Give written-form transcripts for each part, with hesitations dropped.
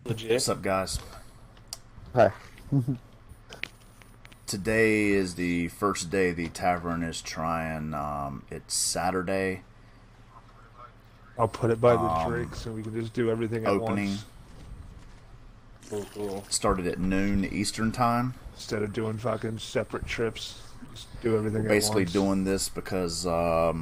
Legit. What's up, guys? Hi. Today is the first day the tavern is trying. It's Saturday. I'll put it by the drink so we can just do everything at Opening once. Cool. started at noon Eastern time. Instead of doing fucking separate trips, just do everything at Basically once. doing this because I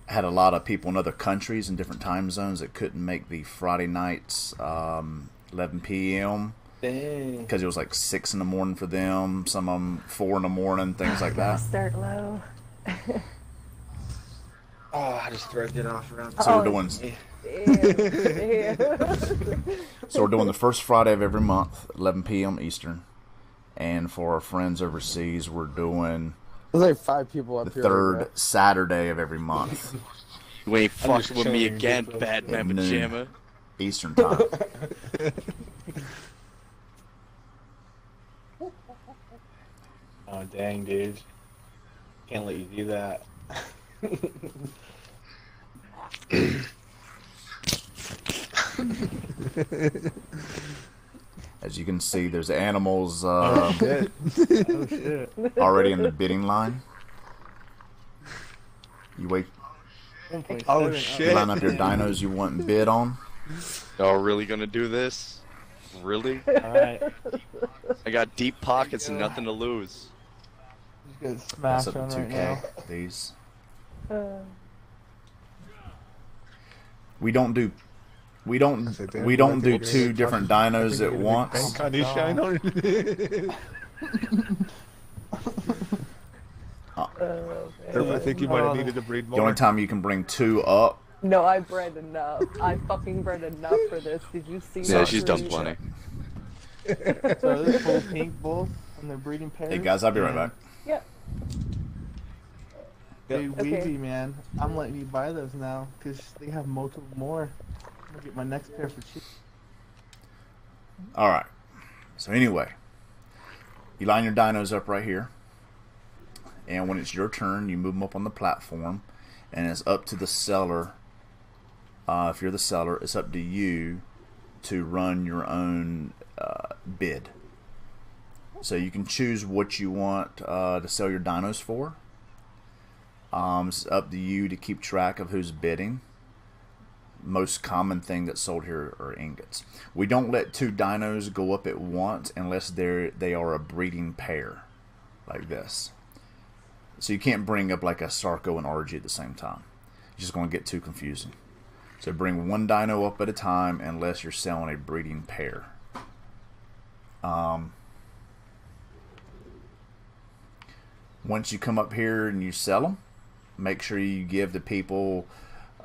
had a lot of people in other countries in different time zones that couldn't make the Friday nights 11 p.m. Dang. because it was like 6 in the morning for them. Some of them 4 in the morning, things like that. Start low. Oh, I just threw it off around. So we're doing. So we're doing the first Friday of every month, 11 p.m. Eastern. And for our friends overseas, we're doing There's like 5 people up the here. third Saturday of every month, You ain't I'm just fucking with me chilling, again, big Batman Noon. Pajama. Eastern time. Oh, dang, dude. Can't let you do that. As you can see, there's animals Oh shit. already in the bidding line. You wait, Oh you shit. line up your dinos you want and bid on. Y'all really gonna do this? Really? Alright. I got deep pockets and nothing to lose. Just get That's smashed up on to right 2K. now. These. We don't do I said, damn, we don't I do think two different dinos at once. Bank on his shine on it. I think you might have needed to breed The only more. time you can bring 2 up. No, I bred enough. I fucking bred enough for this. Did you see Yeah, that she's done breed? plenty. So they're full pink bulls and they're breeding pairs. Hey guys, I'll be right back. Yeah. Hey, Okay. Weeby, man. I'm letting you buy those now because they have multiple more. I'm gonna get my next pair for cheap. All right. So anyway, you line your dinos up right here, and when it's your turn, you move them up on the platform, and it's up to the seller. If you're the seller, it's up to you to run your own bid. So you can choose what you want to sell your dinos for. It's up to you to keep track of who's bidding. Most common thing that's sold here are ingots. We don't let 2 dinos go up at once unless they are a breeding pair, like this. So you can't bring up like a Sarco and RG at the same time. It's just going to get too confusing. So bring 1 dino up at a time unless you're selling a breeding pair. Once you come up here and you sell them, make sure you give the people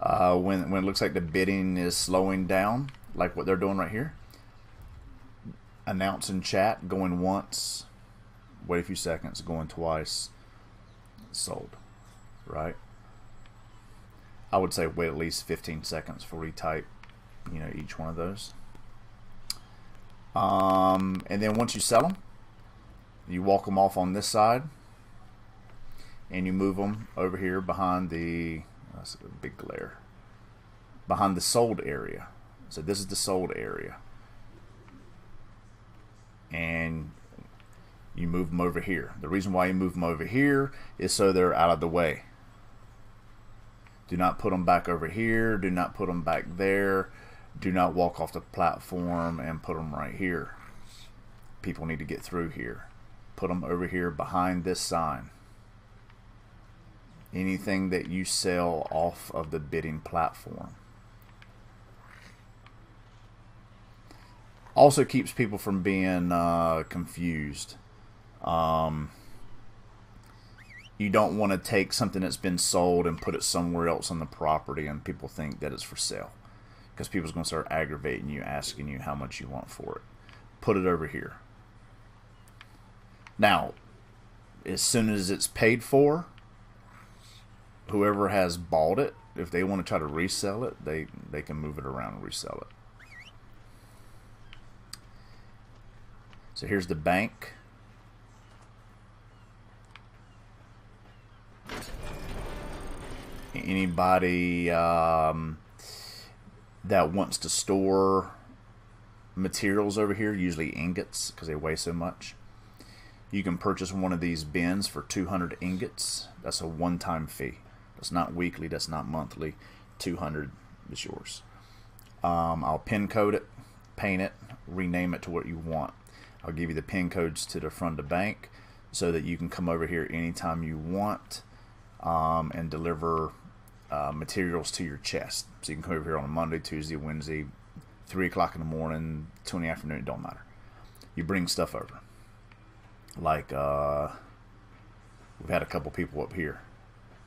when it looks like the bidding is slowing down, like what they're doing right here. Announce in chat, going once, wait a few seconds, going twice, sold, right? I would say wait at least 15 seconds before you type, each one of those. And then once you sell them, you walk them off on this side, and you move them over here behind the, that's a big glare, behind the sold area. So this is the sold area. And you move them over here. The reason why you move them over here is so they're out of the way. Do not put them back over here. Do not put them back there. Do not walk off the platform and put them right here. People need to get through here. Put them over here behind this sign. Anything that you sell off of the bidding platform. Also keeps people from being confused. You don't want to take something that's been sold and put it somewhere else on the property and people think that it's for sale. Because people's going to start aggravating you, asking you how much you want for it. Put it over here. Now, as soon as it's paid for, whoever has bought it, if they want to try to resell it, they can move it around and resell it. So here's the bank. Anybody that wants to store materials over here, usually ingots because they weigh so much. You can purchase one of these bins for 200 ingots. That's a one-time fee. That's not weekly, that's not monthly. 200 is yours. I'll pin code it, paint it, rename it to what you want. I'll give you the pin codes to the front of the bank so that you can come over here anytime you want and deliver materials to your chest. So you can come over here on a Monday, Tuesday, Wednesday, 3 o'clock in the morning, 2 in the afternoon, it don't matter. You bring stuff over. Like, we've had a couple people up here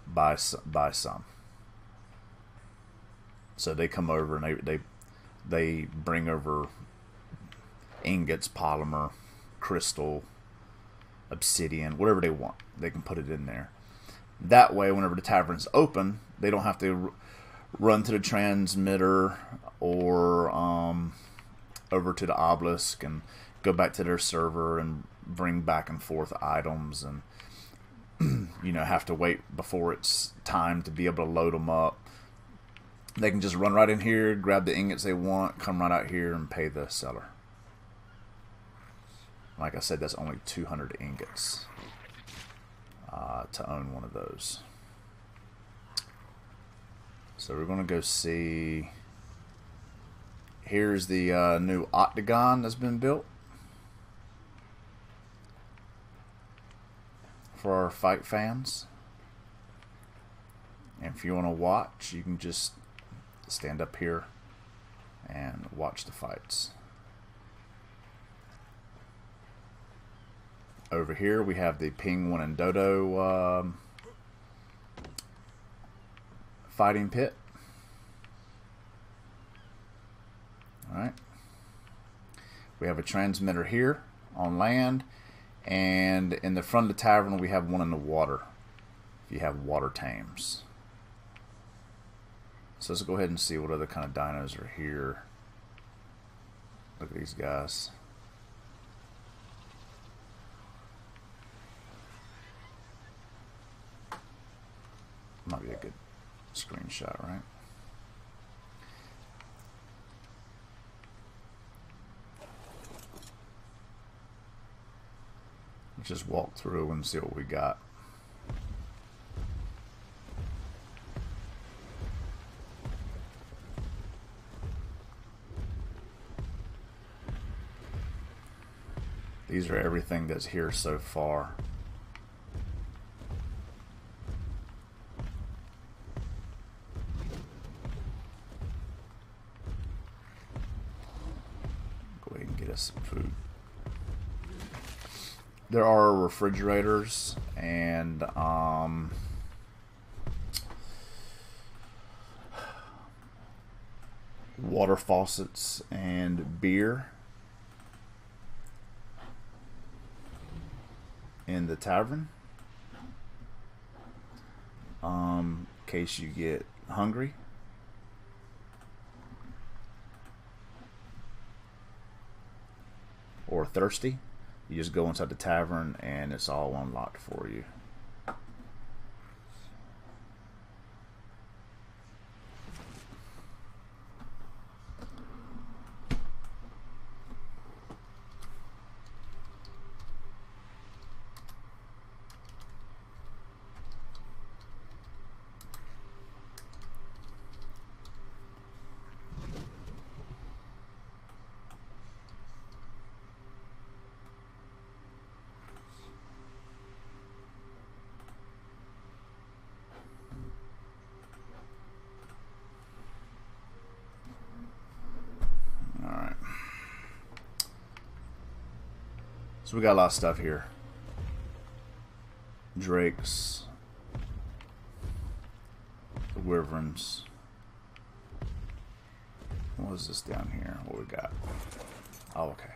buy some. So they come over and they bring over ingots, polymer, crystal, obsidian, whatever they want. They can put it in there. That way, whenever the tavern's open, they don't have to run to the transmitter or over to the obelisk and go back to their server and bring back and forth items and have to wait before it's time to be able to load them up. They can just run right in here, grab the ingots they want, come right out here and pay the seller. Like I said, that's only 200 ingots to own one of those. So we're going to go see. Here's the new octagon that's been built for our fight fans. And if you want to watch, you can just stand up here and watch the fights. Over here we have the Penguin and Dodo fighting pit. Alright. We have a transmitter here on land, and in the front of the tavern we have one in the water if you have water tames. So let's go ahead and see what other kind of dinos are here. Look at these guys. Might be a good screenshot, right? Let's just walk through and see what we got. These are everything that's here so far. Go ahead and get us some food. There are refrigerators and water faucets and beer in the tavern, in case you get hungry. Or thirsty. You just go inside the tavern and it's all unlocked for you. So we got a lot of stuff here. Drakes, the wyverns. What is this down here? What we got? Oh, okay.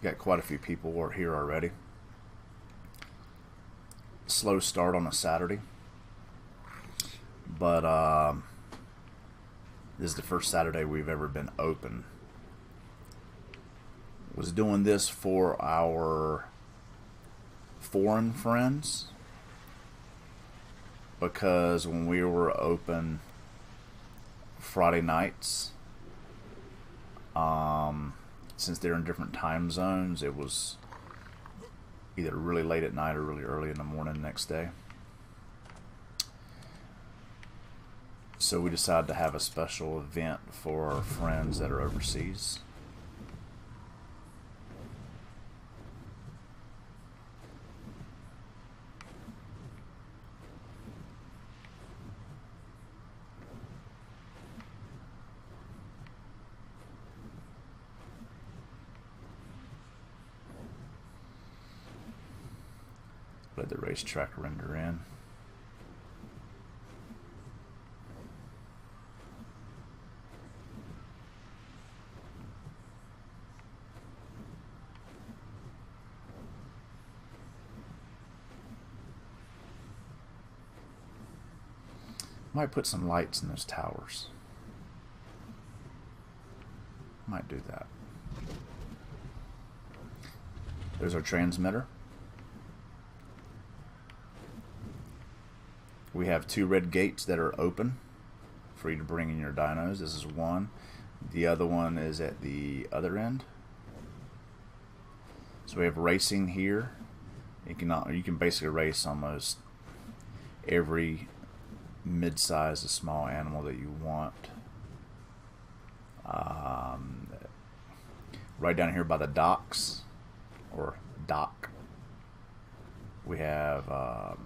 Got quite a few people who are here already. Slow start on a Saturday, but this is the first Saturday we've ever been open. was doing this for our foreign friends, because when we were open Friday nights, since they're in different time zones, it was either really late at night or really early in the morning the next day. So we decided to have a special event for our friends that are overseas. Let the racetrack render in. Might put some lights in those towers. Might do that. There's our transmitter. We have 2 red gates that are open for you to bring in your dinos. This is one. The other one is at the other end. So we have racing here. You can basically race almost every mid-size to small animal that you want. Right down here by the docks, or dock, we have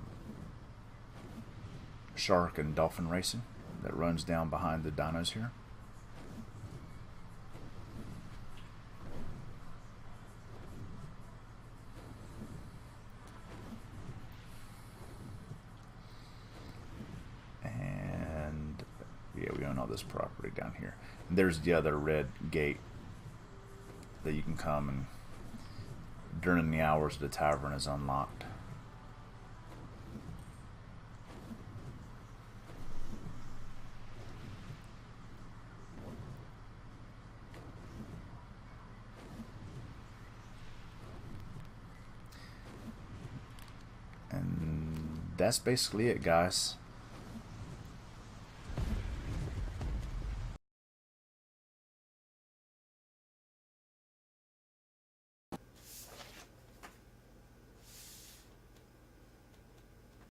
shark and dolphin racing that runs down behind the dinos here. And yeah, we own all this property down here. And there's the other red gate that you can come and during the hours the tavern is unlocked. And that's basically it, guys.